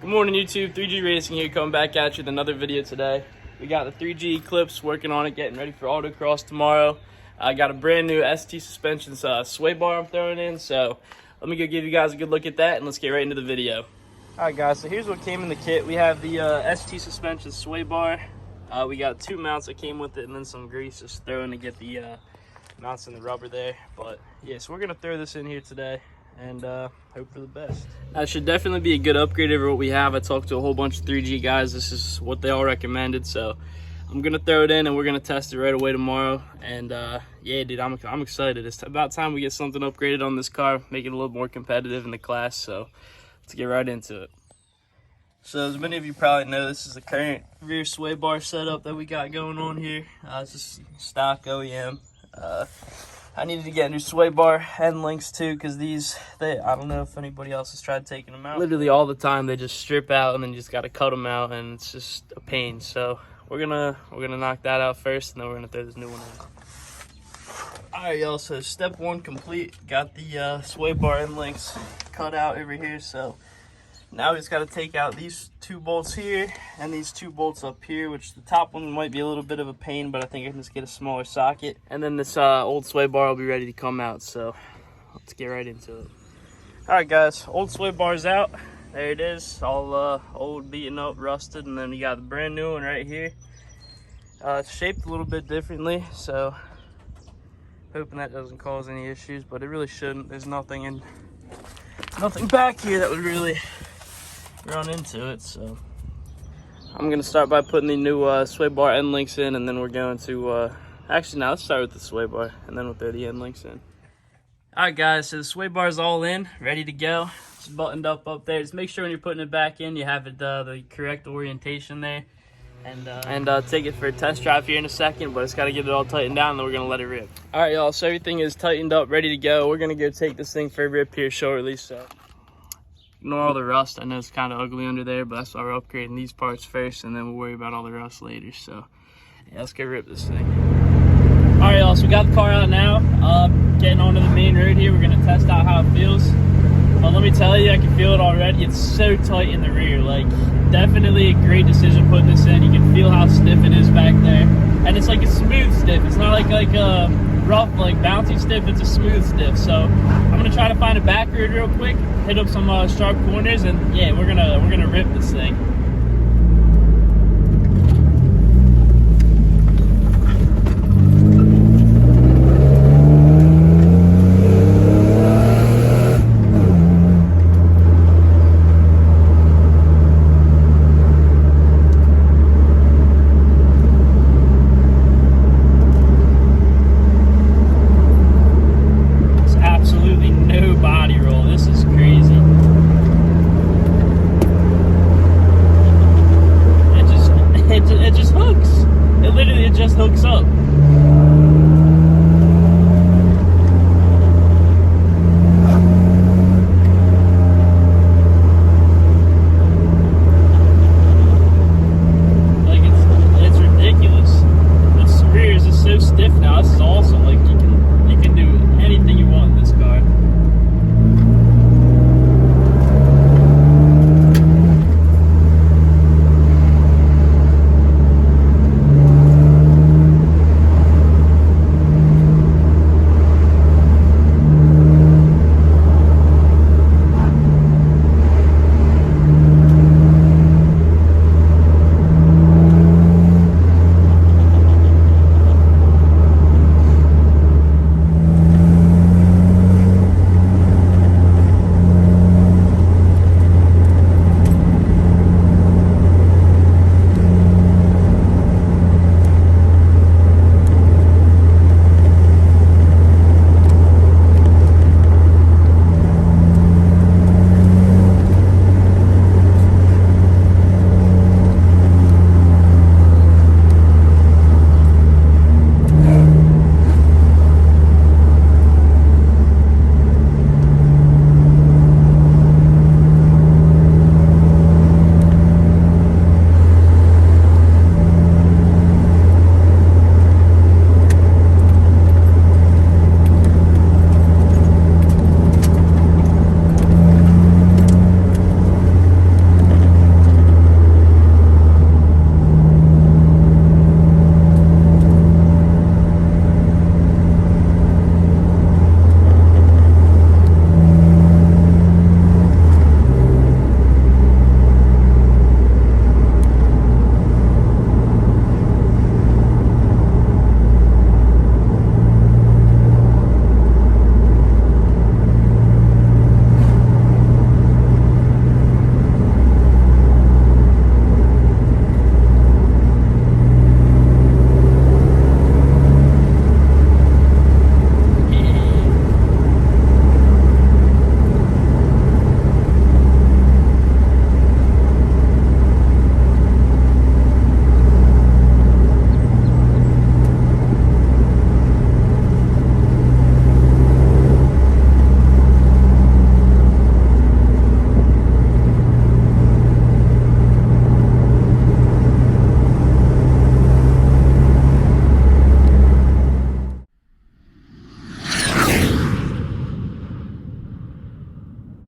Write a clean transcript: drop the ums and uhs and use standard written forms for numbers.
Good morning, YouTube. 3G Racing here, coming back at you with another video today. We got the 3G Eclipse, working on it, getting ready for autocross tomorrow. I got a brand new ST Suspensions Swaybar I'm throwing in, so let me go give you guys a good look at that, and let's get right into the video. Alright guys, so here's what came in the kit. We have the ST Suspensions Swaybar. We got two mounts that came with it, and then some grease just thrown to get the mounts in the rubber there. But yeah, so we're going to throw this in here today and hope for the best. That should definitely be a good upgrade over what we have. I talked to a whole bunch of 3G guys. This is what they all recommended, so I'm gonna throw it in and we're gonna test it right away tomorrow. And yeah, dude, I'm excited. It's about time we get something upgraded on this car, make it a little more competitive in the class. So let's get right into it. So as many of you probably know, this is the current rear sway bar setup that we got going on here. It's just stock OEM. I needed to get a new sway bar end links too, because I don't know if anybody else has tried taking them out. Literally all the time they just strip out, and then you just got to cut them out, and it's just a pain. So we're gonna knock that out first, and then we're gonna throw this new one in. All right, y'all. So step one complete. Got the sway bar end links cut out over here. So now we just got to take out these two bolts here and these two bolts up here, which the top one might be a little bit of a pain, but I think I can just get a smaller socket. And then this old sway bar will be ready to come out, so let's get right into it. All right, guys, old sway bar's out. There it is, all old, beaten up, rusted, and then you got the brand new one right here. It's shaped a little bit differently, so hoping that doesn't cause any issues, but it really shouldn't. There's nothing back here that would really run into it. So I'm gonna start by putting the new sway bar end links in, and then we're going to actually now let's start with the sway bar and then we'll throw the end links in. All right guys, so the sway bar is all in, ready to go. It's buttoned up there. Just make sure when you're putting it back in you have it the correct orientation there, and take it for a test drive here in a second, but it's got to get it all tightened down, and then we're gonna let it rip. All right, y'all, so everything is tightened up, ready to go. We're gonna go take this thing for a rip here shortly. So ignore all the rust. I know it's kind of ugly under there, but that's why we're upgrading these parts first, and then we'll worry about all the rust later. So yeah, let's go rip this thing. All right, y'all, so we got the car out now. Getting onto the main road here. We're gonna test out how it feels. But let me tell you, I can feel it already. It's so tight in the rear. Like, definitely a great decision putting this in. You can feel how stiff it is back there, and it's like a smooth stiff. It's not like a rough, like bouncy stiff. It's a smooth stiff. So I'm gonna try to find a back road real quick, hit up some sharp corners, and yeah, we're gonna rip this thing. It just hooks. It literally just hooks up.